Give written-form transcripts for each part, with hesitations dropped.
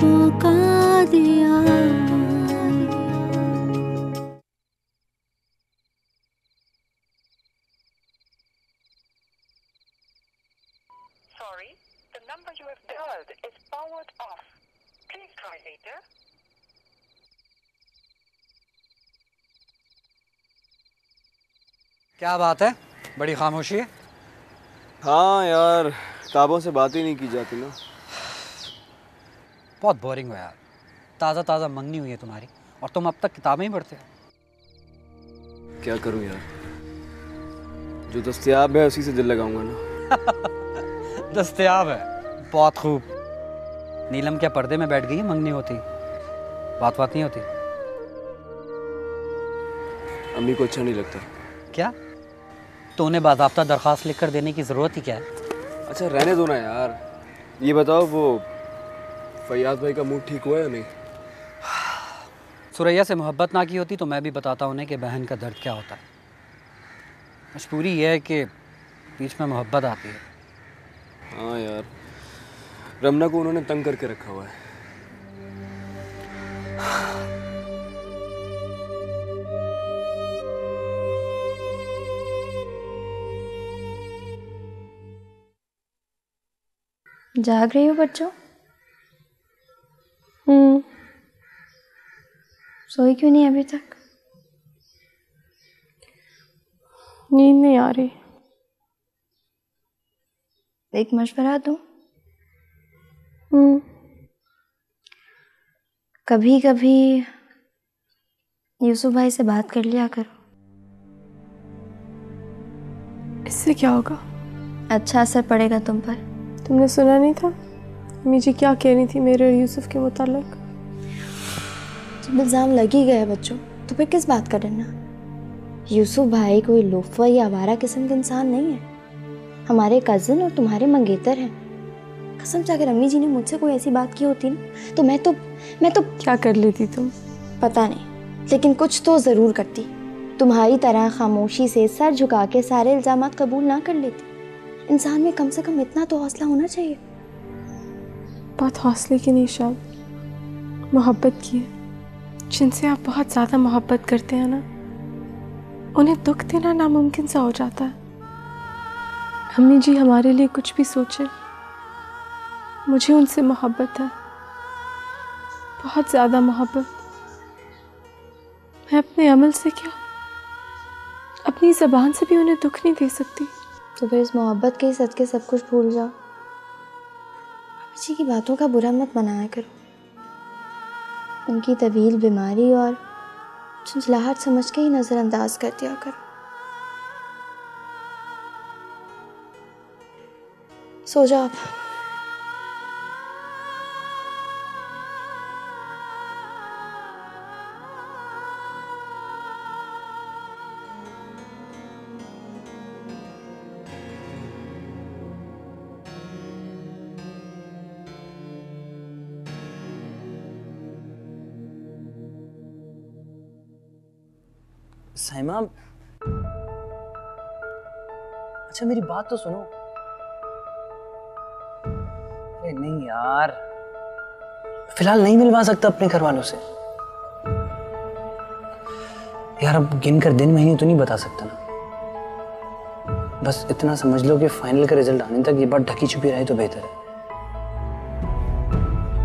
मौका दिया। Sorry, the number you have dialed is powered off. Please try later. क्या बात है, बड़ी खामोशी है? हाँ यार, किताबों से बात ही नहीं की जाती ना। बहुत बोरिंग हो यार। ताज़ा ताज़ा मंगनी हुई है तुम्हारी और तुम अब तक किताबें ही पढ़ते हो। क्या करूं यार, जो दस्तयाब है उसी से दिल लगाऊंगा ना। दस्तयाब है, बहुत खूब। नीलम क्या पर्दे में बैठ गई है? मंगनी होती, बात नहीं होती? अम्मी को अच्छा नहीं लगता। क्या? तो उन्हें बाज़ाब्ता दरख्वास्त लिख कर देने की ज़रूरत ही क्या है? अच्छा रहने दो ना यार। ये बताओ, वो फैयाज भाई का मूड ठीक हुआ है या नहीं? सुरैया से मोहब्बत ना की होती तो मैं भी बताता उन्हें कि बहन का दर्द क्या होता है। मजबूरी ये है कि बीच में मोहब्बत आती है। हाँ यार, रमना को उन्होंने तंग करके रखा हुआ है। जाग रही हो बच्चों? सोई क्यों नहीं अभी तक? नींद नहीं आ रही। एक मशवरा दूं? कभी कभी यूसुफ भाई से बात कर लिया करो। इससे क्या होगा? अच्छा असर पड़ेगा तुम पर। तुमने सुना नहीं था अम्मी जी क्या कह रही थी मेरे और यूसुफ के मुतालिक? जब इल्ज़ाम लग ही गए बच्चों तो फिर किस बात का डरना? यूसुफ भाई कोई लोफर या आवारा किस्म का इंसान नहीं है। हमारे कज़न और तुम्हारे मंगेतर हैं। कसम से अगर अम्मी जी ने मुझसे कोई ऐसी बात की होती ना तो मैं तो क्या कर लेती तुम? पता नहीं, लेकिन कुछ तो ज़रूर करती। तुम्हारी तरह खामोशी से सर झुका के सारे इल्ज़ामात कबूल ना कर लेती। इंसान में कम से कम इतना तो हौसला होना चाहिए। बात हौसले की नहीं शायद, मोहब्बत की है। जिनसे आप बहुत ज़्यादा मोहब्बत करते हैं ना, उन्हें दुख देना नामुमकिन सा हो जाता है। अम्मी जी हमारे लिए कुछ भी सोचे, मुझे उनसे मोहब्बत है, बहुत ज़्यादा मोहब्बत। मैं अपने अमल से क्या, अपनी ज़बान से भी उन्हें दुख नहीं दे सकती। तो फिर इस मोहब्बत के सदके सब कुछ भूल जाओ। किसी की बातों का बुरा मत बनाया करो। उनकी तवील बीमारी और झुंझलाहट समझ के ही नज़रअंदाज कर दिया करो। सो जाओ आप। साइमा, अच्छा मेरी बात तो सुनो। अरे नहीं यार, फिलहाल नहीं मिलवा सकता अपने घर वालों से यार। अब गिन कर दिन महीने तो नहीं बता सकता ना। बस इतना समझ लो कि फाइनल का रिजल्ट आने तक ये बात ढकी छुपी रहे तो बेहतर है।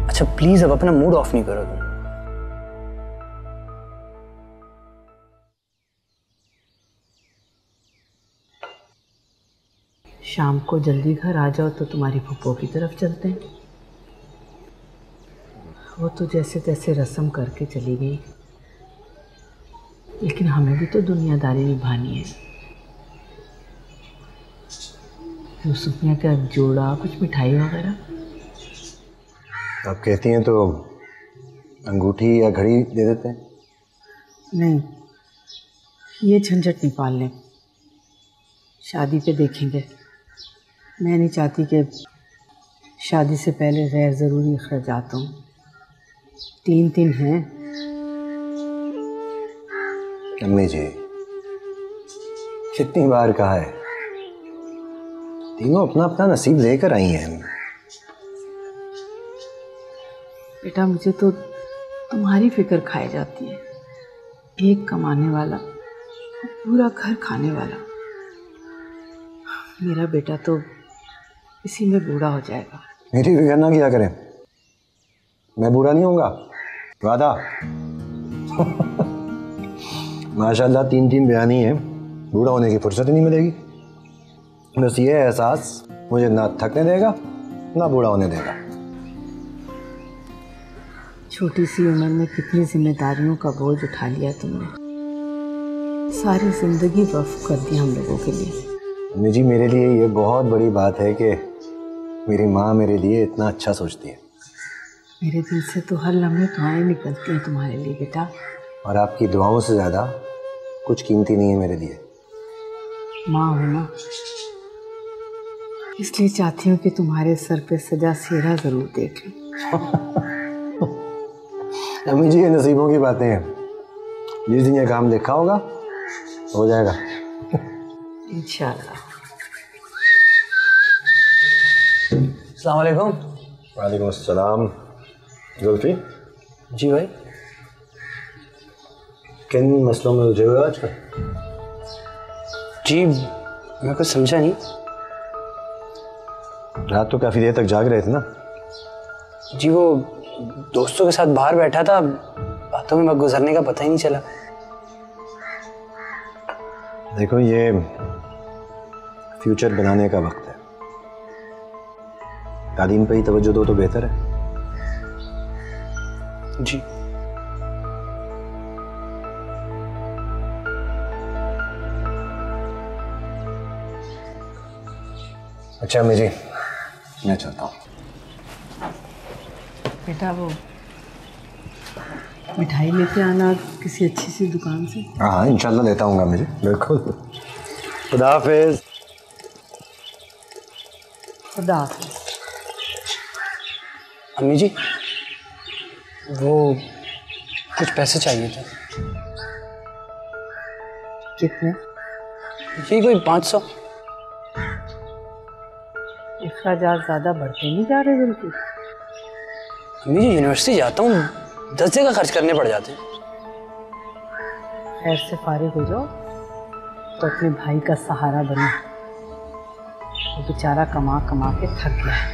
अच्छा प्लीज अब अपना मूड ऑफ नहीं करो तुम। शाम को जल्दी घर आ जाओ तो तुम्हारी फूफो की तरफ चलते हैं। वो तो जैसे तैसे रस्म करके चली गई, लेकिन हमें भी तो दुनियादारी निभानी है। यूसुफ ने क्या जोड़ा, कुछ मिठाई वगैरह? आप कहती हैं तो अंगूठी या घड़ी दे देते हैं। नहीं, ये झंझट नहीं पालने, शादी पे देखेंगे। मैं नहीं चाहती कि शादी से पहले गैर ज़रूरी अखराजात हों। 3 हैं। अम्मी जी कितनी बार कहा है, तीनों अपना अपना नसीब लेकर आई हैं। बेटा मुझे तो तुम्हारी फिक्र खाई जाती है। एक कमाने वाला, पूरा घर खाने वाला। मेरा बेटा तो इसी में बूढ़ा हो जाएगा। मेरी फिक्र ना किया करें, मैं बूढ़ा नहीं होऊंगा, वादा। माशाल्लाह 3 बयानी है, बूढ़ा होने की फुर्सत ही नहीं मिलेगी। बस ये एहसास मुझे ना थकने देगा ना बूढ़ा होने देगा। छोटी सी उम्र में कितनी जिम्मेदारियों का बोझ उठा लिया तुमने। सारी जिंदगी वक्फ कर दी हम लोगों के लिए। अम्मी जी, मेरे लिए ये बहुत बड़ी बात है कि मेरी माँ मेरे लिए इतना अच्छा सोचती है। मेरे दिल से तो हर लम्हे दुआएं निकलती हैं तुम्हारे लिए बेटा। और आपकी दुआओं से ज़्यादा कुछ कीमती नहीं है मेरे लिए। माँ हो ना, इसलिए चाहती हूँ कि तुम्हारे सर पे सजा सेहरा जरूर देख लूं। अम्मी जी, ये नसीबों की बातें हैं, जिस दिन ये काम लिखा होगा हो जाएगा इंशाल्लाह। अस्सलाम वालेकुम। वालेकुम अस्सलाम। जुल्फी जी भाई। किन मसलों में उलझे हुए हो आजकल? जी मैं कुछ समझा नहीं। रात तो काफ़ी देर तक जाग रहे थे ना? जी वो दोस्तों के साथ बाहर बैठा था, बातों में वक्त गुजरने का पता ही नहीं चला। देखो, ये फ्यूचर बनाने का वक्त है, तालीम पे ही तवज्जो दो तो बेहतर है। जी अच्छा अम्मी जी, मैं चलता हूँ। बेटा वो मिठाई लेते आना किसी अच्छी सी दुकान से। हाँ इंशाल्लाह लेता हूँ अम्मी जी, बिल्कुल। खुदा हाफिज। खुदा हाफिज। अम्मी जी, वो कुछ पैसे चाहिए थे। कितने? जी कोई 500। अखराजात ज़्यादा बढ़ते नहीं जा रहे बिल्कुल। अम्मी जी, यूनिवर्सिटी जाता हूँ, 10 जगह खर्च करने पड़ जाते हैं। खैर से फारिग हो जाओ तो अपने भाई का सहारा बनो। वो बेचारा कमा कमा के थक गया है,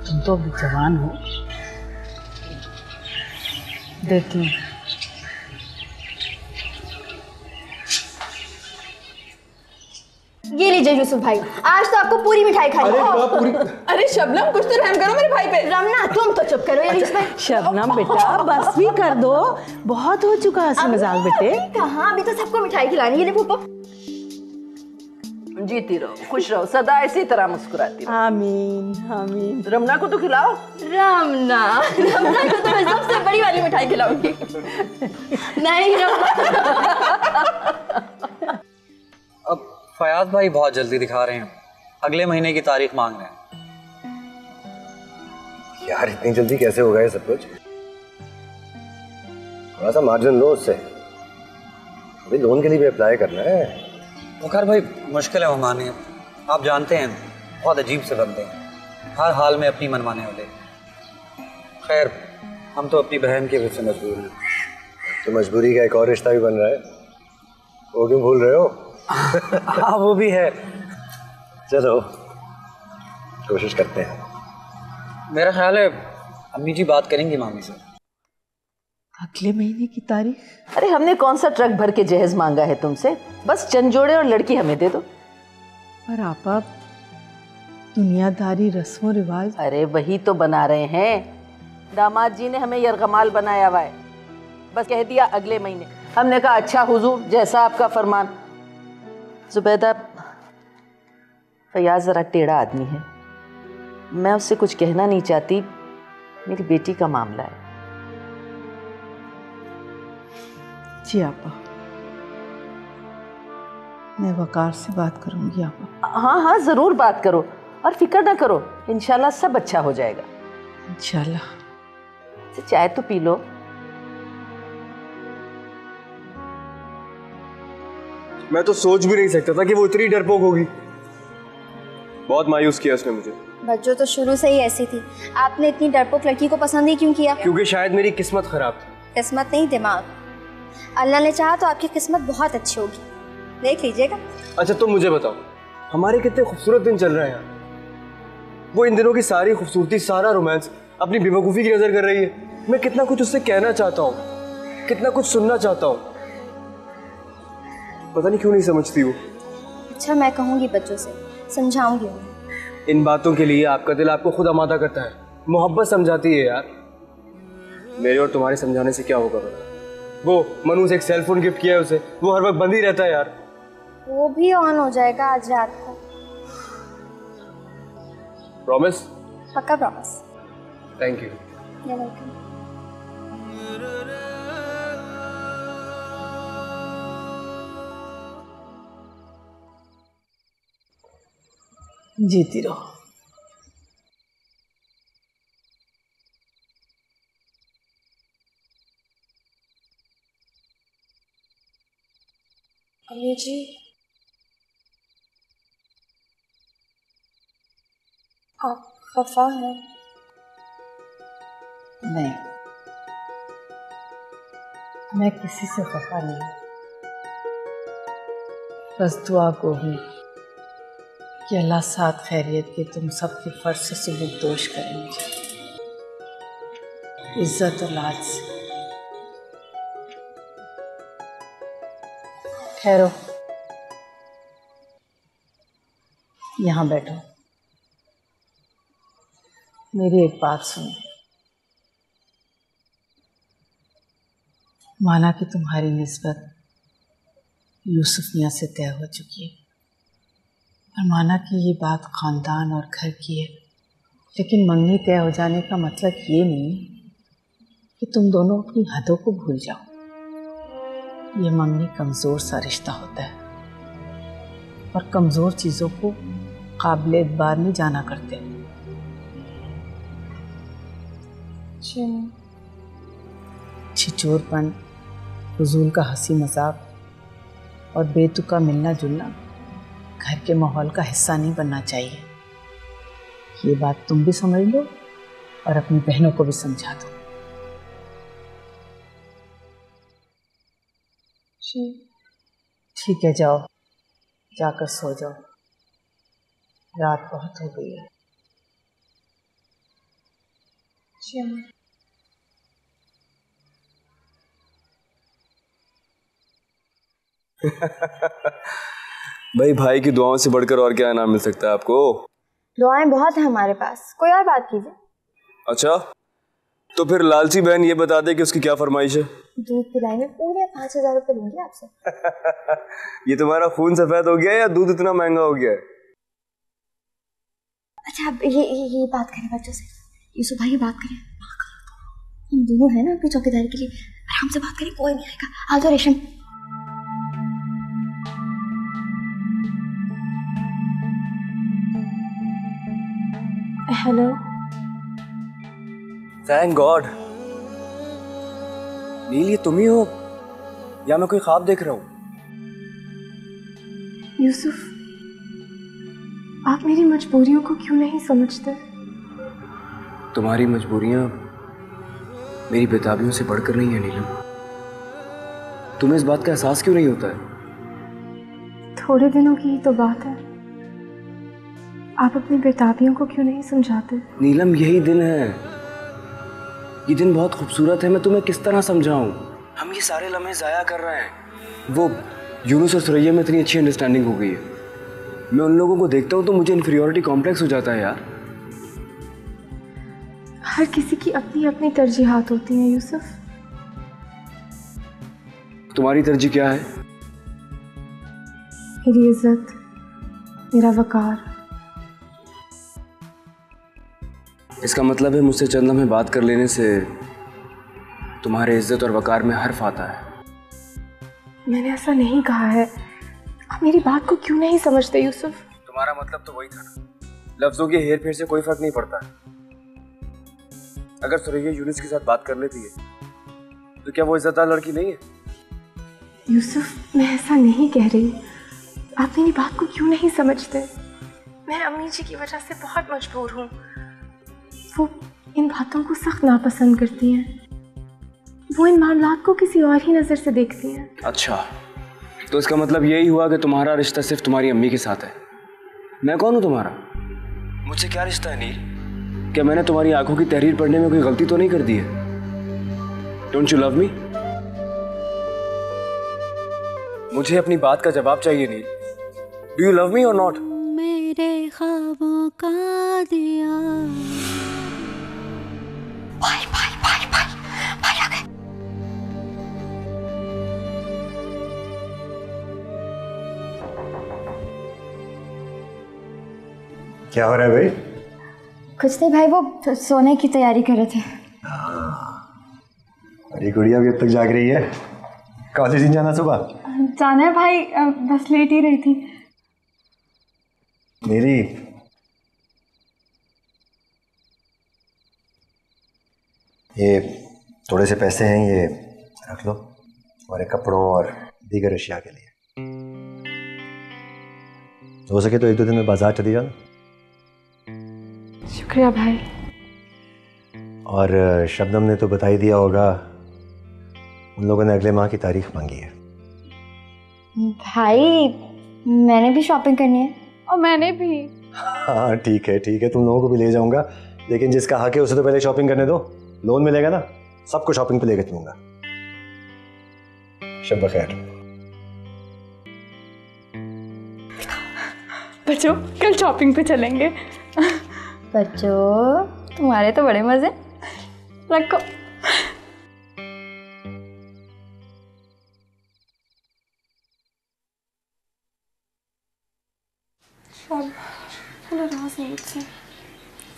तुम तो अभी जवान हो। देती हूँ। ये लीजिए यूसुफ भाई, आज तो आपको पूरी मिठाई खानी है। अरे शबनम, कुछ तो रहम करो मेरे भाई पे। रमना तुम तो चुप करो। ये भाई शबनम बेटा, बस भी कर दो, बहुत हो चुका हंसी मजाक बेटे। कहाँ, अभी तो सबको मिठाई खिलानी है। ये देखो। जीती रहो, खुश रहो, सदा इसी तरह मुस्कुराती रहो। आमीन आमीन। रमना को तो खिलाओ। रमना को तो मैं सबसे बड़ी वाली मिठाई खिलाऊंगी। नहीं अब फयाज भाई बहुत जल्दी दिखा रहे हैं, अगले महीने की तारीख मांग रहे हैं। यार इतनी जल्दी कैसे होगा ये सब कुछ? थोड़ा सा मार्जिन लो उससे। अभी लोन के लिए भी अप्लाई करना है। मुखर भाई मुश्किल है वो माने, आप जानते हैं बहुत अजीब से बनते हैं, हर हाल में अपनी मनमाने वाले। खैर हम तो अपनी बहन की वजह से मजबूर हैं। तो मजबूरी का एक और रिश्ता भी बन रहा है, वो क्यों भूल रहे हो? हाँ वो भी है। चलो कोशिश करते हैं। मेरा ख्याल है अम्मी जी बात करेंगी मामी से। अगले महीने की तारीख? अरे हमने कौन सा ट्रक भर के जहेज मांगा है तुमसे, बस चंद जोड़े और लड़की हमें दे दो। पर आपा, दुनियादारी रस्मों रिवाज। अरे वही तो बना रहे हैं, दामाद जी ने हमें यरगमाल बनाया हुआ है। बस कह दिया अगले महीने, हमने कहा अच्छा हुजूर, जैसा आपका फरमान। जुबैदा, फयाज जरा टेढ़ा आदमी है, मैं उससे कुछ कहना नहीं चाहती, मेरी बेटी का मामला है। जी आपा, मैं वकार से बात करूंगी आपा। हाँ हाँ जरूर बात करो और फिक्र ना करो, इंशाल्लाह सब अच्छा हो जाएगा। इंशाल्लाह। चाय तो पी लो। मैं तो सोच भी नहीं सकता था कि वो इतनी डरपोक होगी। बहुत मायूस किया उसने मुझे। बच्चों तो शुरू से ही ऐसी थी। आपने इतनी डरपोक लड़की को पसंद ही क्यों किया? क्योंकि शायद मेरी किस्मत खराब थी। किस्मत नहीं, दिमाग। अल्लाह ने चाहा तो आपकी किस्मत बहुत अच्छी होगी, देख लीजिएगा। अच्छा तुम मुझे बताओ, हमारे कितने खूबसूरत दिन चल रहे हैं यार। वो इन दिनों की सारी खूबसूरती, सारा रोमांस अपनी बेवकूफ़ी की नज़र कर रही है। मैं कितना कुछ उससे कहना चाहता हूँ, कितना कुछ सुनना चाहता हूँ, पता नहीं क्यों नहीं समझती वो। अच्छा मैं कहूँगी बच्चों से, समझाऊंगी उन्हें। इन बातों के लिए आपका दिल आपको खुद आमादा करता है, मोहब्बत समझाती है यार। मेरे और तुम्हारे समझाने से क्या होगा बता? वो मनु से एक सेल फोन गिफ्ट किया है उसे, वो हर वक्त बंद ही रहता है यार। वो भी ऑन हो जाएगा आज रात को। प्रॉमिस? पक्का promise. Thank you. You're welcome. जीती रहो। अम्मी जी, आप खफा हैं? नहीं, मैं किसी से खफा नहीं, बस दुआ को हूँ कि अल्लाह साथ खैरियत के तुम सबके फर्ज से सबूत दोष करें मुझे, इज्जत और लाज से। ठहरो, यहाँ बैठो, मेरी एक बात सुनो। माना कि तुम्हारी निस्बत यूसुफ मियाँ से तय हो चुकी है, और माना कि ये बात ख़ानदान और घर की है, लेकिन मंगनी तय हो जाने का मतलब ये नहीं कि तुम दोनों अपनी हदों को भूल जाओ। ये मंगनी कमज़ोर सा रिश्ता होता है, और कमज़ोर चीज़ों को काबिल एतबार नहीं जाना करते। छिचोरपन, फजूल का हंसी मजाक और बेतुका मिलना जुलना घर के माहौल का हिस्सा नहीं बनना चाहिए। ये बात तुम भी समझ लो और अपनी बहनों को भी समझा दो। ठीक है, जाओ, जाकर सो जाओ, रात बहुत हो गई है। भाई, भाई की दुआओं से बढ़कर और क्या इनाम मिल सकता है आपको? दुआएं बहुत है हमारे पास, कोई और बात कीजिए। अच्छा, तो फिर लालची बहन ये बता दे कि उसकी क्या फरमाइश है? दूध पिलाएंगे, पूरे 5,000 रुपये लूंगी आपसे। ये तुम्हारा खून सफेद हो गया या दूध इतना महंगा हो गया है? अच्छा अब ये बात करें बच्चों से। यूसुफ भाई, ये बात करें, हम दोनों हैं ना अपनी चौकीदारी के लिए, आराम से बात करें, कोई नहीं आएगा। आ जाओ रेशम। हेलो। Thank God. नील, ये तुम ही हो या मैं कोई ख्वाब देख रहा हूँ? यूसुफ, आप मेरी मजबूरियों को क्यों नहीं समझते? तुम्हारी मजबूरियां मेरी बेताबियों से बढ़कर नहीं है नीलम। तुम्हें इस बात का एहसास क्यों नहीं होता है? थोड़े दिनों की ही तो बात है, आप अपनी बेताबियों को क्यों नहीं समझाते? नीलम, यही दिन है, ये दिन बहुत खूबसूरत है, मैं तुम्हें किस तरह समझाऊं? हम ये सारे लम्हे ज़ाया कर रहे हैं। वो यूनुस और सुरैया में इतनी अच्छी अंडरस्टैंडिंग हो गई है, मैं उन लोगों को देखता हूँ तो मुझे इन्फीरियॉरिटी कॉम्प्लेक्स हो जाता है यार। हर किसी की अपनी अपनी तरजीहात होती हैं यूसुफ। तुम्हारी तरजीह क्या है? मेरी इज्जत, मेरा वकार। इसका मतलब है मुझसे चंद लम्हे बात कर लेने से तुम्हारे इज्जत और वकार में हर्फ आता है। मैंने ऐसा नहीं कहा है, आप मेरी बात को क्यों नहीं समझते यूसुफ? तुम्हारा मतलब तो वही था ना, लफ्जों के हेर फेर से कोई फर्क नहीं पड़ता। अगर सुरैया यूनुस के साथ बात कर लेती है तो क्या वो इज्जतदार लड़की नहीं है? यूसुफ, मैं ऐसा नहीं कह रही, आप मेरी बात को क्यों नहीं समझते? मैं अम्मी जी की वजह से बहुत मजबूर हूँ। वो इन बातों को सख्त नापसंद करती हैं। वो इन मामलात को किसी और ही नज़र से देखती हैं। अच्छा, तो इसका मतलब यही हुआ कि तुम्हारा रिश्ता सिर्फ तुम्हारी अम्मी के साथ है। मैं कौन हूँ तुम्हारा? मुझसे क्या रिश्ता है नील? क्या मैंने तुम्हारी आंखों की तहरीर पढ़ने में कोई गलती तो नहीं कर दी है? Don't you love me? मुझे अपनी बात का जवाब चाहिए नील। डू यू लव मी और नॉट? मेरे ख्वाबों का दिया। भाई भाई भाई भाई भाई आ गए। क्या हो रहा है भाई? कुछ नहीं भाई, वो सोने की तैयारी कर रहे थे। अरे गुड़िया भी अब तक जाग रही है। कॉलेज नहीं जाना सुबह? जाना है भाई, बस लेट ही रही थी। मेरी ये थोड़े से पैसे हैं, ये रख लो हमारे कपड़ों और दीगर अशिया के लिए। हो सके तो एक दो दिन में बाजार चली जाना। शुक्रिया भाई। और शबनम ने तो बता ही दिया होगा, उन लोगों ने अगले माह की तारीख मांगी है। भाई मैंने भी शॉपिंग करनी है। और मैंने भी। हाँ ठीक है तुम लोगों को भी ले जाऊंगा, लेकिन जिसका हक है उसे तो पहले शॉपिंग करने दो। लोन मिलेगा ना, सबको शॉपिंग पे लेकर चलूंगा। शब बखैर। बच्चों कल शॉपिंग पे चलेंगे। बच्चों तुम्हारे तो बड़े मजे। रखो। नाराज नहीं मुझसे।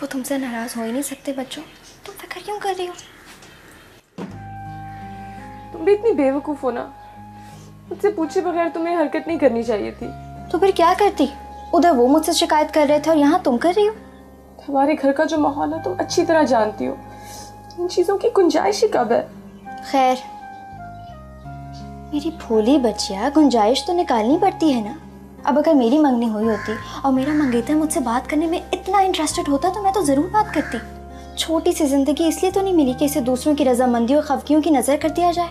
वो तुमसे नाराज हो ही नहीं सकते बच्चों, तुम फिक्र क्यों कर रही हो? तुम भी इतनी बेवकूफ हो ना, मुझसे पूछे बगैर तुम्हें हरकत नहीं करनी चाहिए थी। तो फिर क्या करती? उधर वो मुझसे शिकायत कर रहे थे और यहाँ तुम कर रही हो। हमारे घर का जो माहौल है तुम अच्छी तरह जानती हो, इन चीजों की गुंजाइश ही कब है? खैर मेरी भोली बच्चिया, गुंजाइश तो निकालनी पड़ती है ना। अब अगर मेरी मंगनी हुई होती और मेरा मंगेतर मुझसे बात करने में इतना इंटरेस्टेड होता तो मैं तो ज़रूर बात करती। छोटी सी ज़िंदगी इसलिए तो नहीं मिली कि इसे दूसरों की रजामंदी और खफगियों की नज़र कर दिया जाए।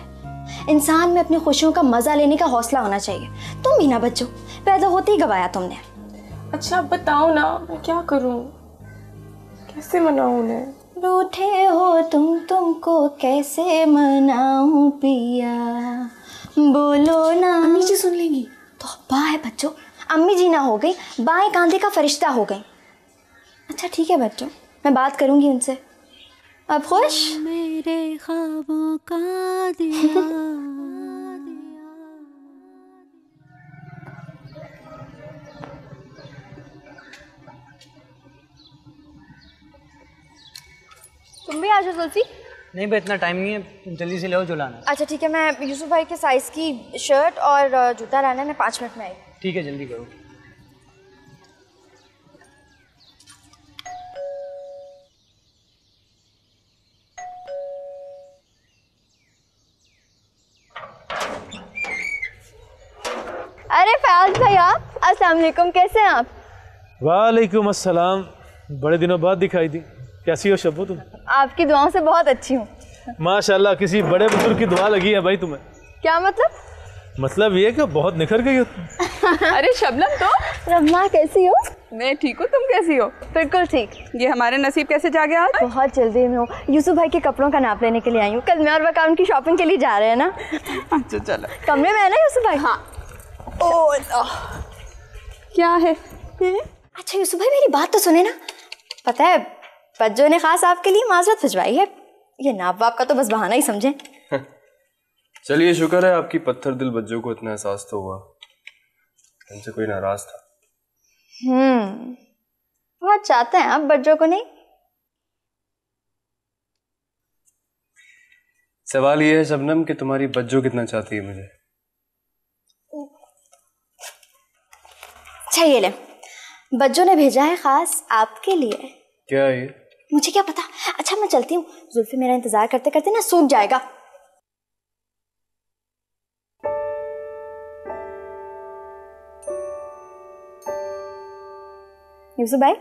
इंसान में अपनी खुशियों का मज़ा लेने का हौसला होना चाहिए। तुम भी ना बच्चों, पैदा होते ही गवाया तुमने। अच्छा अब बताओ ना, मैं क्या करूं, कैसे मनाऊं उन्हें? रूठे हो तुमको कैसे मनाऊं पिया, बोलो ना। अम्मी जी सुन लेंगी। तौबा है बच्चों, अम्मी जी ना हो गई, बाएं कांधे का फरिश्ता हो गई। अच्छा ठीक है बच्चों, मैं बात करूंगी उनसे। अब खुश? मेरे ख्वाबों का दिया। तुम भी आ जाओ तुलसी। नहीं भाई इतना टाइम नहीं है, तुम जल्दी से ले आओ जो लाना है। अच्छा ठीक है, मैं यूसुफ भाई के साइज़ की शर्ट और जूता लाना है, मैं 5 मिनट में आई। ठीक है जल्दी करो। अरे फयाज भाई आप, अस्सलाम वालेकुम, कैसे हैं आप? वालेकुम अस्सलाम, बड़े दिनों बाद दिखाई दी। कैसी हो शब्बू तुम? आपकी दुआओं से बहुत अच्छी हूँ। माशाल्लाह, किसी बड़े बुजुर्ग की दुआ लगी है भाई तुम्हें। क्या मतलब? मतलब ये कि बहुत निखर गई हो तुम। अरे शबनम तो रम्मा कैसी हो? मैं ठीक हूँ, तुम कैसी हो? बिल्कुल ठीक। ये हमारे नसीब कैसे जागे आज? बहुत जल्दी में हूँ, यूसुफ भाई के कपड़ों का नाप लेने के लिए आई हूँ। कल मैं और वका उनकी शॉपिंग के लिए जा रहे हैं ना। अच्छा चलो। कमरे में है ना यूसुफ भाई? हाँ। ओ क्या है? अच्छा यूसुफ भाई मेरी बात तो सुने ना। पता है बच्चों ने खास आपके लिए माजरत भिजवाई है। ये नाप वाप का तो बस बहाना ही समझे। चलिए शुक्र है आपकी पत्थर दिल बच्चों को इतना एहसास तो हुआ, उनसे कोई नाराज था। बहुत चाहते हैं आप बच्चों को, नहीं? सवाल ये है शबनम कि तुम्हारी बच्चों कितना चाहती है मुझे। अच्छा ये ले, बच्चों ने भेजा है खास आपके लिए। क्या ये? मुझे क्या पता। अच्छा मैं चलती हूँ, जुल्फी मेरा इंतजार करते करते ना सूख जाएगा। यूसुफ भाई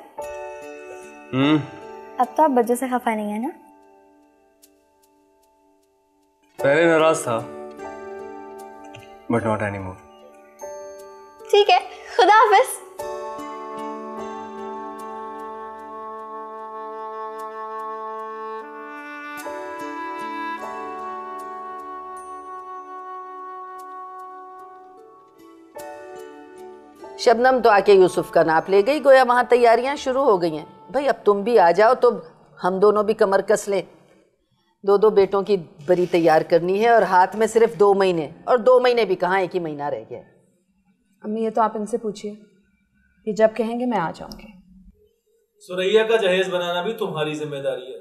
अब तो आप बच्चों से खफा नहीं है ना? पहले नाराज था बट नॉट एनीमोर। ठीक है, खुदा हाफिज। शबनम तो आके यूसुफ का नाप ले गई, गोया वहां तैयारियां शुरू हो गई हैं। भाई अब तुम भी आ जाओ तो हम दोनों भी कमर कस लें। 2 बेटों की बरी तैयार करनी है और हाथ में सिर्फ 2 महीने, और 2 महीने भी कहाँ, 1 ही महीना रह गया। अम्मी ये तो आप इनसे पूछिए, ये जब कहेंगे मैं आ जाऊंगी। सुरैया का जहेज बनाना भी तुम्हारी जिम्मेदारी है,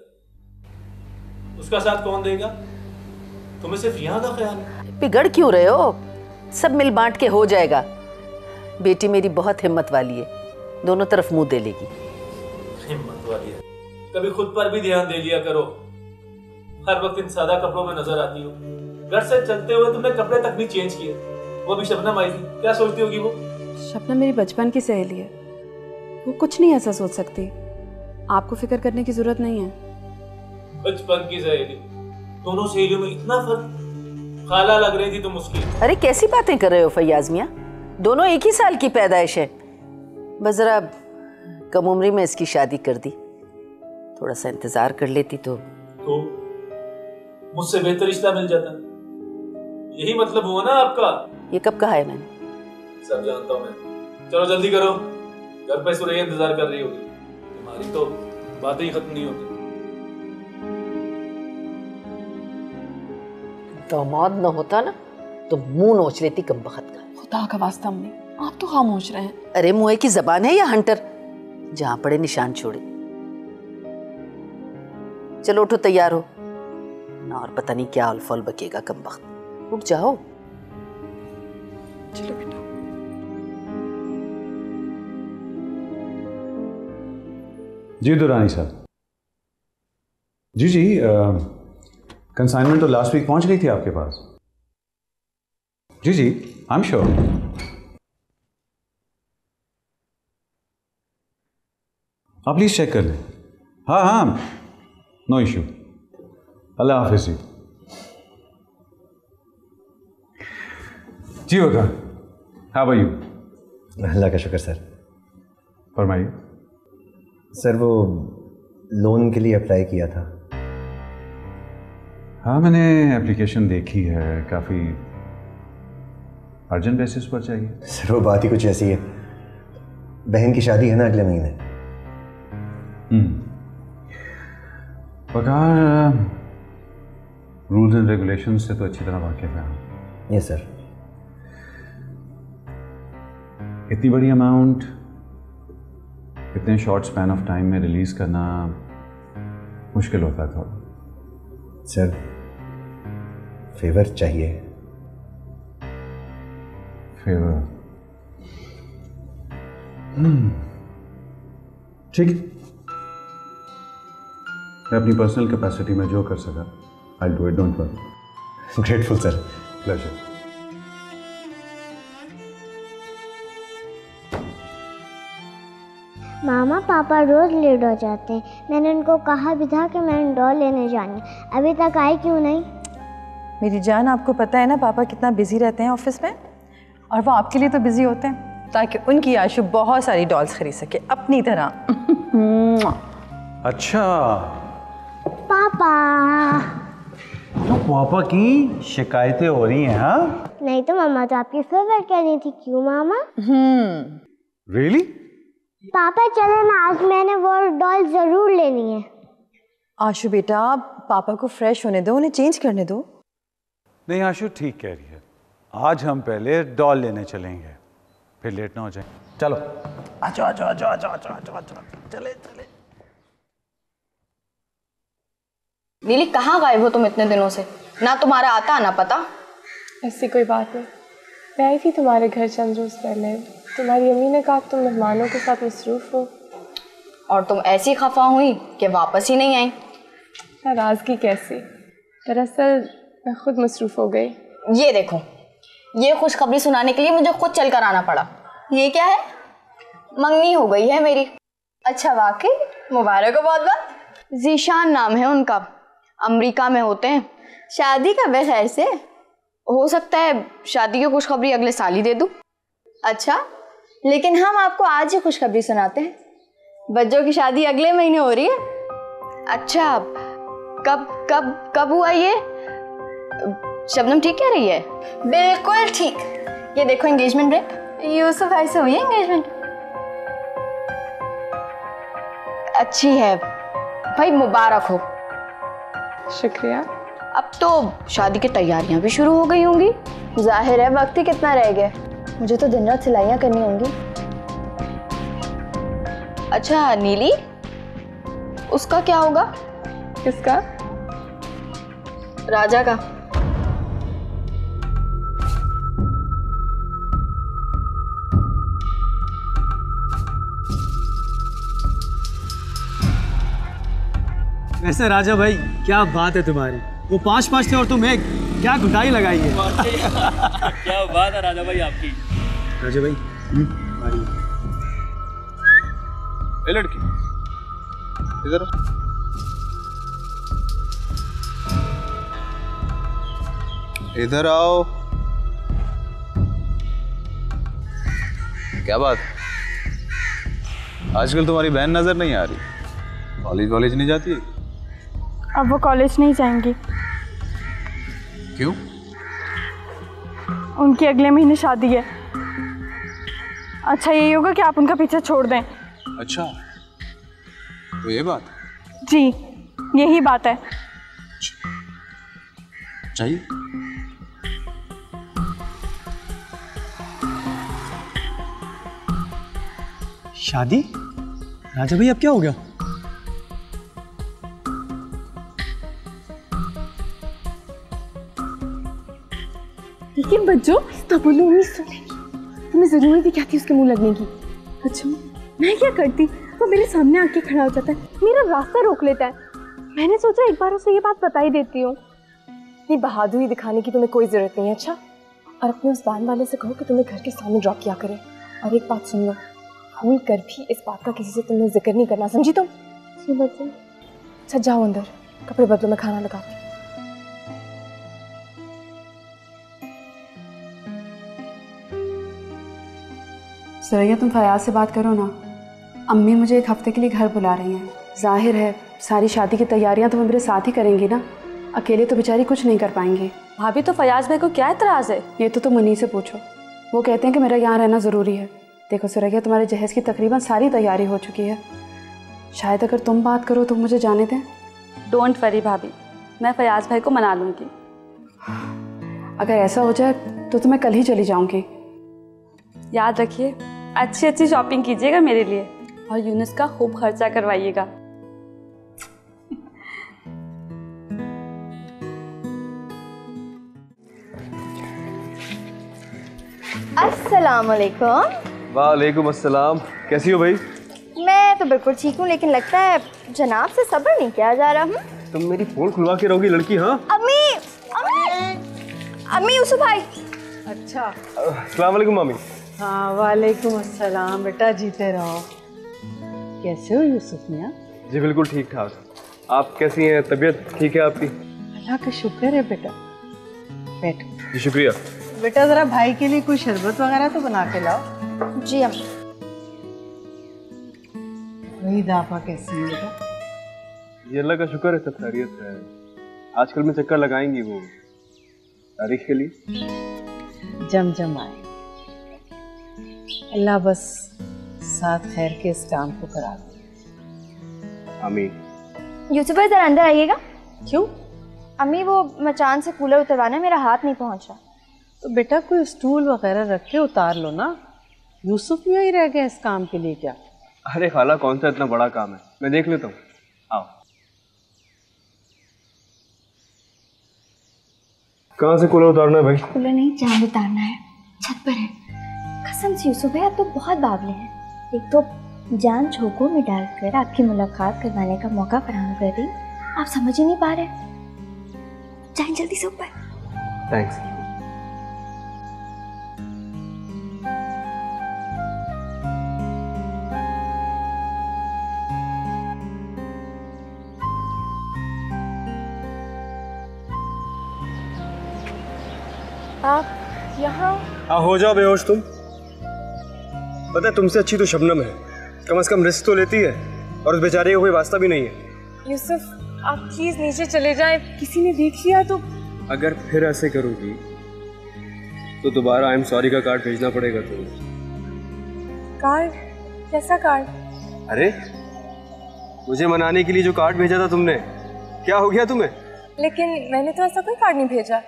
उसका साथ कौन देगा? तुम्हें सिर्फ यहाँ का ख्याल है? बिगड़ क्यों रहे हो? सब मिल बांट के हो जाएगा। बेटी मेरी बहुत हिम्मत वाली है, दोनों तरफ मुंह दे लेगी। हिम्मत वाली है, कभी खुद पर भी ध्यान दे लिया करो। हर वक्त इन सादा कपड़ों में नजर आती हो। घर से चलते हुए तुमने कपड़े तक नहीं चेंज किए। वो भी शबनम आई थी, क्या सोचती होगी वो? शबनम मेरी बचपन की सहेली है, वो कुछ नहीं ऐसा सोच सकती। आपको फिक्र करने की जरूरत नहीं है। बचपन की सहेली? दोनों सहेलियों में इतना फर्क? खाला लग रही थी तुम उसकी। अरे कैसी बातें कर रहे हो फैयाज मियां, दोनों एक ही साल की पैदाइश है। बस जरा कम उम्री में इसकी शादी कर दी, थोड़ा सा इंतजार कर लेती तो मुझसे बेहतर रिश्ता मिल जाता। यही मतलब हुआ ना आपका? ये कब कहा है मैंने? सब जानता हूँ मैं। चलो जल्दी करो, घर पे सुरैया इंतजार कर रही होगी। तुम्हारी तो बातें ही खत्म नहीं होती। दामाद न होता ना तो मुंह नोच लेती कमबख्त का। खुदा का वास्ता अम्मी, आप तो खामोश रहे। अरे मुंह की जबान है या हंटर, जहां पड़े निशान छोड़े। चलो उठो, तैयार हो ना, और पता नहीं क्या अल्फल बकेगा कमबख्त। रुक जाओ। चलो बेटा। जी दुरानी साहब। जी कंसाइनमेंट तो लास्ट वीक पहुंच गई थी आपके पास। जी आई एम श्योर। आप प्लीज चेक कर लें। हाँ नो इश्यू। अल्लाह हाफिज जी होगा। हाँ भाई। अल्लाह का शुक्र सर। फरमाइए सर। वो लोन के लिए अप्लाई किया था। हाँ मैंने एप्लीकेशन देखी है, काफ़ी अर्जेंट बेसिस पर चाहिए। सर वो बात ही कुछ ऐसी है, बहन की शादी है ना अगले महीने। पगार रूल्स एंड रेगुलेशंस से तो अच्छी तरह वाकिफ है। Yes sir. इतनी बड़ी अमाउंट इतने शॉर्ट स्पैन ऑफ टाइम में रिलीज करना मुश्किल होता है थोड़ा। सर फेवर चाहिए। फेवर? ठीक है, मैं अपनी पर्सनल कैपेसिटी में जो कर सका I do it, don't worry. Grateful sir. Pleasure. मामा पापा रोज लेट हो जाते हैं। मैंने उनको कहा भी था कि मैंने डॉल लेने जानी, अभी तक आई क्यों नहीं? मेरी जान, आपको पता है ना पापा कितना बिजी रहते हैं ऑफिस में, और वो आपके लिए तो बिजी होते हैं ताकि उनकी आशु बहुत सारी डॉल्स खरीद सके अपनी तरह। अच्छा पापा। तो पापा की शिकायतें हो रही हैं? हाँ नहीं तो मामा तो आपकी फेवरेट कह रही थी। क्यों मामा? रियली? पापा चले ना, आज मैंने वो डॉल जरूर लेनी है। आशु बेटा पापा को फ्रेश होने दो, उन्हें चेंज करने दो। नहीं आशु ठीक कह रही है, आज हम पहले डॉल लेने चलेंगे, फिर लेट ना हो जाए। चलो आजो आजो आजो आजो आजो आजो आजो, चले चले। नीली कहाँ गायब हो तुम इतने दिनों से? ना तुम्हारा आता ना पता। ऐसी कोई बात नहीं, मैं आई थी तुम्हारे घर चंद रोज पहले। तुम्हारी अम्मी ने कहा तुम मेहमानों के साथ मसरूफ हो, और तुम ऐसी खफा हुई कि वापस ही नहीं आई। नाराजगी कैसी, दरअसल मैं खुद मसरूफ हो गई। ये देखो, ये खुशखबरी सुनाने के लिए मुझे खुद चल कर आना पड़ा। ये क्या है? मंगनी हो गई है मेरी। अच्छा वाकई, मुबारक हो बहुत बहुत। जीशान नाम है उनका, अमेरिका में होते हैं। शादी का बखैर से, हो सकता है शादी की खुशखबरी अगले साल ही दे दूं। अच्छा, लेकिन हम आपको आज ही खुशखबरी सुनाते हैं, बच्चों की शादी अगले महीने हो रही है। अच्छा, कब कब कब हुआ ये? शबनम ठीक कह रही है? बिल्कुल ठीक। ये देखो एंगेजमेंट रिंग, यूसुफ भाई से हुई है एंगेजमेंट। अच्छी है भाई, मुबारक हो। शुक्रिया। अब तो शादी की तैयारियां भी शुरू हो गई होंगी। जाहिर है वक्त ही कितना रह गया, मुझे तो दिन रात सिलाइयां करनी होंगी। अच्छा नीली, उसका क्या होगा? किसका? राजा का। वैसे राजा भाई क्या बात है तुम्हारी, वो 5-5 थे और तुम एक, क्या घुटाई लगाई है। क्या बात है राजा भाई आपकी। राजा भाई ए लड़की इधर इधर आओ। क्या बात, आजकल तुम्हारी बहन नजर नहीं आ रही, कॉलेज नहीं जाती है? अब वो कॉलेज नहीं जाएंगी। क्यों? उनकी अगले महीने शादी है। अच्छा यही होगा कि आप उनका पीछा छोड़ दें। अच्छा, तो ये बात जी, यही बात है। चाहिए? शादी? राजा भाई अब क्या हो गया? लेकिन बच्चों तब बोलो उम्मीद सुनेगी, तुम्हें जरूरत ही क्या थी उसके मुंह लगने की? अच्छा मैं क्या करती, वो मेरे सामने आके खड़ा हो जाता है, मेरा रास्ता रोक लेता है। मैंने सोचा एक बार उसे ये बात बता ही देती हूँ। ये बहादुरी दिखाने की तुम्हें कोई जरूरत नहीं है। अच्छा, और अपने उस वैन वाले से कहो कि तुम्हें घर के सामने ड्रॉप किया करे। और एक बात सुन लो, भूल कर भी इस बात का किसी से तुमने जिक्र नहीं करना, समझी तुम? अच्छा जाओ अंदर, कपड़े बदलो, मैं खाना लगाती हूँ। सुरैया तुम फयाज से बात करो ना, अम्मी मुझे एक हफ्ते के लिए घर बुला रही हैं। जाहिर है सारी शादी की तैयारियां तो वो मेरे साथ ही करेंगी ना, अकेले तो बेचारी कुछ नहीं कर पाएंगी। भाभी तो फयाज भाई को क्या एतराज़ है? ये तो तुम उन्हीं से पूछो, वो कहते हैं कि मेरा यहाँ रहना ज़रूरी है। देखो सुरैया, तुम्हारे जहेज़ की तकरीबन सारी तैयारी हो चुकी है, शायद अगर तुम बात करो तो मुझे जाने दें। डोंट वरी भाभी, मैं फयाज भाई को मना लूँगी। अगर ऐसा हो जाए तो मैं कल ही चली जाऊँगी। याद रखिए, अच्छी अच्छी शॉपिंग कीजिएगा मेरे लिए और यूनुस का खूब खर्चा करवाइएगा। अस्सलामुअलैकुम। वालेकुम अस्सलाम। कैसी हो भाई? मैं तो बिल्कुल ठीक हूँ, लेकिन लगता है जनाब से सब्र नहीं किया जा रहा। तुम मेरी फोन खुलवा के रहोगी लड़की? हाँ अम्मी, अम्मी, अम्मी, यूसुफ भाई। अच्छा, अस्सलाम वालेकुम मामी। हाँ वालेकुम अस्सलाम। बेटा जीते रहो। कैसे हो यूसुफ मियाँ? जी बिल्कुल ठीक ठाक। आप कैसी हैं? तबीयत ठीक है आपकी? अल्लाह का शुक्र है बेटा। बैठो। जी शुक्रिया। बेटा जरा भाई के लिए कोई शरबत वगैरह तो बना के लाओ। जी अम्मी। वही दाफा कैसी है बेटा? जी अल्लाह का शुक्र है, सब खैरियत है। आजकल में चक्कर लगाएंगी वो तारीख के लिए? जम आए। अल्लाह बस साथ खैर के इस काम को करा दे। आमीन। यूसुफ भाई जरा अंदर आइएगा। क्यों? अम्मी वो मचान से कूलर उतरवाना, मेरा हाथ नहीं पहुंच रहा। तो बेटा कोई स्टूल वगैरह रख के उतार लो ना। यूसुफ में ही रह गया इस काम के लिए क्या? अरे खाला कौन सा इतना बड़ा काम है, मैं देख लेता हूँ। आओ। कहाँ से कूलर उतारना है भाई? कूलर नहीं, चांद उतारना है, छत पर है। कसम से यूसुफ भाई आप तो बहुत बावले हैं। एक तो जान झोंकों में डालकर आपकी मुलाकात करवाने का मौका फराहम कर रही, आप समझ ही नहीं पा रहे। जाएं जल्दी से ऊपर। थैंक्स। आप यहाँ? हाँ, हो जाओ बेहोश तुम। पता है तुमसे अच्छी तो शबनम है, कम से कम रिस्क तो लेती है, और उस बेचारे का कोई वास्ता भी नहीं है। यूसुफ, आप प्लीज नीचे चले जाएं, किसी ने देख लिया तो। अगर फिर ऐसे करोगी तो दोबारा आई एम सॉरी का कार्ड भेजना पड़ेगा तुम्हें। कार्ड? कैसा कार्ड? अरे मुझे मनाने के लिए जो कार्ड भेजा था तुमने, क्या हो गया तुम्हें? लेकिन मैंने तो ऐसा कोई कार्ड नहीं भेजा।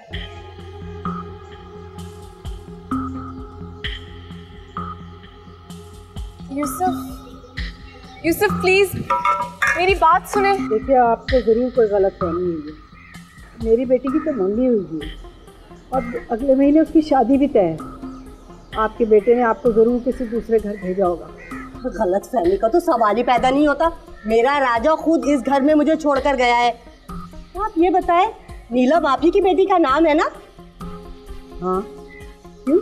यूसुफ, यूसुफ प्लीज मेरी बात सुने। देखिए, आपको जरूर कोई गलतफहमी हुई है। मेरी बेटी की तो मंगनी हुई है और अगले महीने उसकी शादी भी तय है। आपके बेटे ने आपको जरूर किसी दूसरे घर भेजा होगा। गलतफहमी का तो सवाल ही पैदा नहीं होता। मेरा राजा खुद इस घर में मुझे छोड़कर गया है। तो आप ये बताएं, नीलम आप ही की बेटी का नाम है ना? हाँ। क्यों?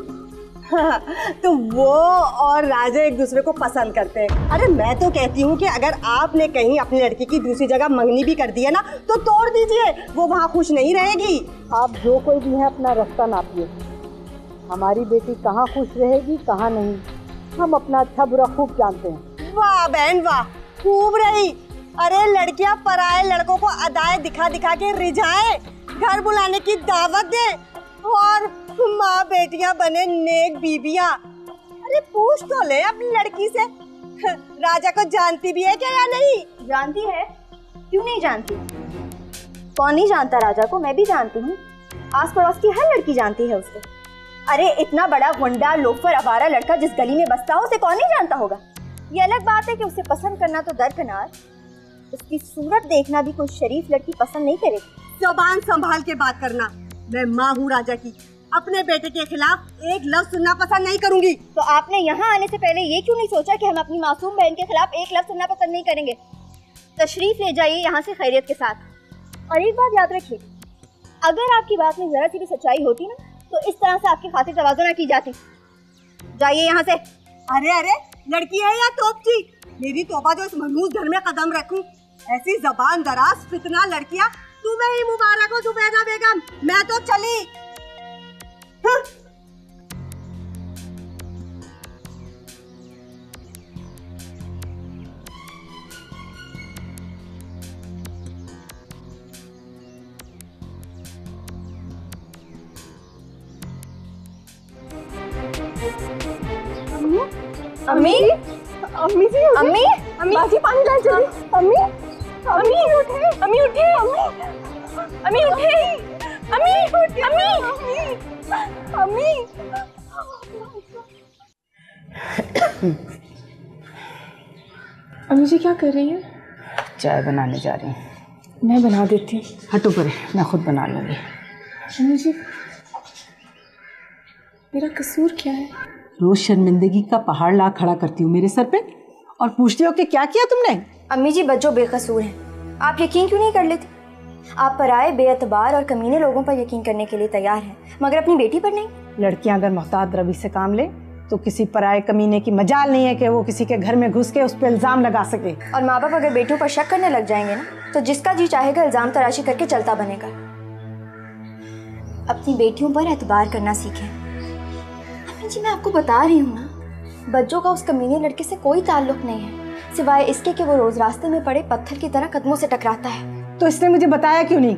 तो वो और राजा एक दूसरे को पसंद करते हैं। अरे मैं तो कहती हूँ कि अगर आपने कहीं अपनी लड़की की दूसरी जगह मंगनी भी कर दी है ना, तो तोड़ दीजिए, वो वहाँ खुश नहीं रहेगी। आप जो कोई भी है अपना रास्ता नापिए। हमारी बेटी कहाँ खुश रहेगी कहाँ नहीं, हम अपना अच्छा बुरा खूब जानते हैं। वाह बहन वाह, खूब रही। अरे लड़कियां पराए लड़कों को अदाएं दिखा दिखा के रिझाए, घर बुलाने की दावत दे, और माँ बेटियां बने नेक बीबियां। अरे पूछ तो ले अपनी लड़की से, राजा को जानती भी है क्या या नहीं? जानती है, क्यों नहीं जानती? कौन नहीं जानता राजा को? मैं भी जानती हूँ। आस पड़ोस की हर लड़की जानती है उसको। अरे इतना बड़ा गुंडा लोफर आवारा लड़का जिस गली में बसता हो, उसे कौन नहीं जानता होगा? ये अलग बात है कि उसे पसंद करना तो दरकिनार, उसकी सूरत देखना भी कोई शरीफ लड़की पसंद नहीं करेगी। जुबान संभाल के बात करना। मैं माँ हूँ राजा की, अपने बेटे के खिलाफ एक लफ्ज सुनना पसंद नहीं करूंगी। तो आपने यहाँ आने से पहले ये क्यों नहीं सोचा कि हम अपनी मासूम बहन के खिलाफ एक लफ्ज सुनना पसंद नहीं करेंगे? तशरीफ ले जाइए यहाँ से खैरियत के साथ। और एक बात याद रखिए, अगर आपकी बात में जरा सी भी सच्चाई होती ना, तो इस तरह से आपकी खातिर तवाज़ो ना की जाती। जाइए यहाँ से। अरे अरे, लड़की है या तोपची? मेरी तोबा जो इस मनहूस घर में कदम रखूं। ऐसी जबान दराज फितना लड़कियां तुम्हें ही मुबारक हो जुबैदा बेगम। मैं तो चली। हाँ? अम्मी, अम्मी जी, अम्मी, अम्मी बाजी पानी ला जल्दी। अम्मी, अम्मी उठे, अम्मी उठे, अम्मी, अम्मी उठे, अम्मी, अम्मी, अम्मी, अम्मी जी क्या कर रही है? चाय बनाने जा रही हूँ। मैं बना देती हूँ। हटो परे, मैं खुद बना लूँगी। अम्मी जी, मेरा कसूर क्या है? रोज शर्मिंदगी का पहाड़ ला खड़ा करती हूँ मेरे सर पे और पूछती हो कि क्या किया तुमने। अम्मी जी बच्चों बेकसूर हैं, आप यकीन क्यों नहीं कर लेते? आप पराए बेअतबार और कमीने लोगों पर यकीन करने के लिए तैयार हैं, मगर अपनी बेटी पर नहीं। लड़कियां अगर मोहतात रवि से काम ले तो किसी पराए कमीने की मजाल नहीं है कि वो किसी के घर में घुस के उस पर इल्जाम लगा सके। और माँ बाप अगर बेटियों पर शक करने लग जाएंगे ना, तो जिसका जी चाहेगा इल्जाम तराशी करके चलता बनेगा। अपनी बेटियों पर एतबार करना सीखें। अम्मी जी मैं आपको बता रही हूँ ना, बच्चों का उस कमीने लड़के से कोई ताल्लुक नहीं है, सिवाय इसके कि वो रोज रास्ते में पड़े पत्थर की तरह कदमों से टकराता है। तो इसने मुझे बताया क्यों नहीं?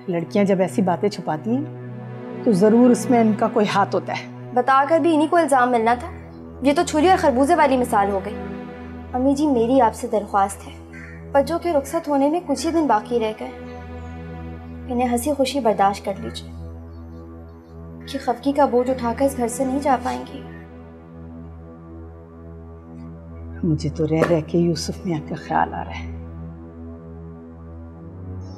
लड़कियां जब ऐसी बातें छुपाती हैं तो जरूर उसमें इनका कोई हाथ होता है। बताकर भी इन्हीं को इल्जाम मिलना था। ये तो छुरी और खरबूजे वाली मिसाल हो गई। अम्मी जी मेरी आपसे दरख्वास्त है, बच्चों के रुखसत होने में कुछ ही दिन बाकी रह गए, इन्हें हंसी खुशी बर्दाश्त कर लीजिए कि खफकी का बोझ उठाकर इस घर से नहीं जा पाएंगी। मुझे तो रह रह के यूसुफ मियां का ख्याल आ रहा है।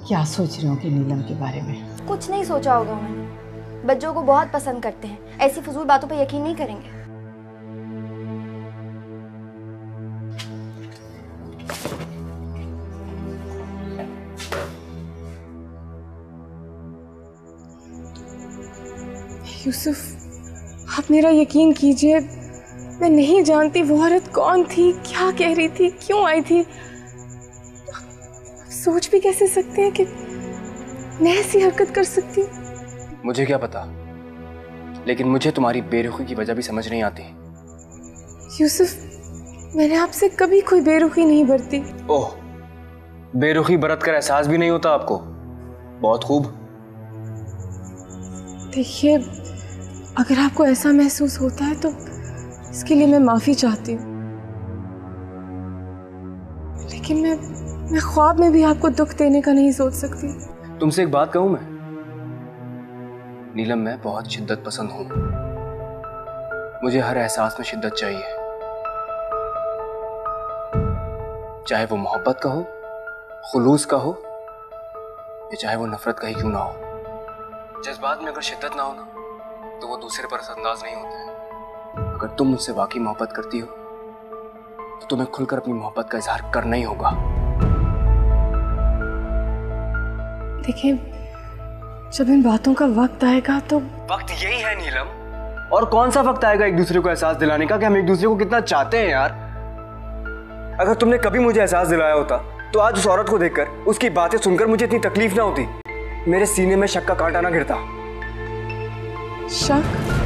क्या सोच रहे हो कि नीलम के बारे में? कुछ नहीं सोचा होगा उन्होंने, बच्चों को बहुत पसंद करते हैं, ऐसी फजूल बातों पर यकीन नहीं करेंगे। यूसुफ, आप मेरा यकीन कीजिए, मैं नहीं जानती वो औरत कौन थी, क्या कह रही थी, क्यों आई थी। आप सोच भी कैसे सकते हैं कि मैं ऐसी हरकत कर सकती हूँ? मुझे क्या पता, लेकिन मुझे तुम्हारी बेरुखी की वजह भी समझ नहीं आती। यूसुफ, मैंने आपसे कभी कोई बेरुखी नहीं बरती। ओह, बेरुखी बरत कर एहसास भी नहीं होता आपको? बहुत खूब। देखिए, अगर आपको ऐसा महसूस होता है तो इसके लिए मैं माफी चाहती हूँ, लेकिन मैं ख्वाब में भी आपको दुख देने का नहीं सोच सकती। तुमसे एक बात कहूं मैं, नीलम, मैं बहुत शिद्दत पसंद हूं। मुझे हर एहसास में शिद्दत चाहिए, चाहे वो मोहब्बत का हो, खुलूस का हो, या चाहे वो नफरत का ही क्यों ना हो। जज्बात में अगर शिद्दत ना हो ना, तो वो दूसरे पर असरअंदाज नहीं होते हैं। अगर तुम मुझसे वाकई मोहब्बत करती हो तो तुम्हें खुलकर अपनी मोहब्बत का इजहार करना ही होगा। देखिए, जब इन बातों का वक्त आएगा तो वक्त यही है नीलम, और कौन सा वक्त आएगा एक दूसरे को एहसास दिलाने का कि हम एक दूसरे को कितना चाहते हैं यार। अगर तुमने कभी मुझे एहसास दिलाया होता तो आज उस औरत को देखकर, उसकी बातें सुनकर मुझे इतनी तकलीफ ना होती, मेरे सीने में शक का कांटा ना गिरता। शक?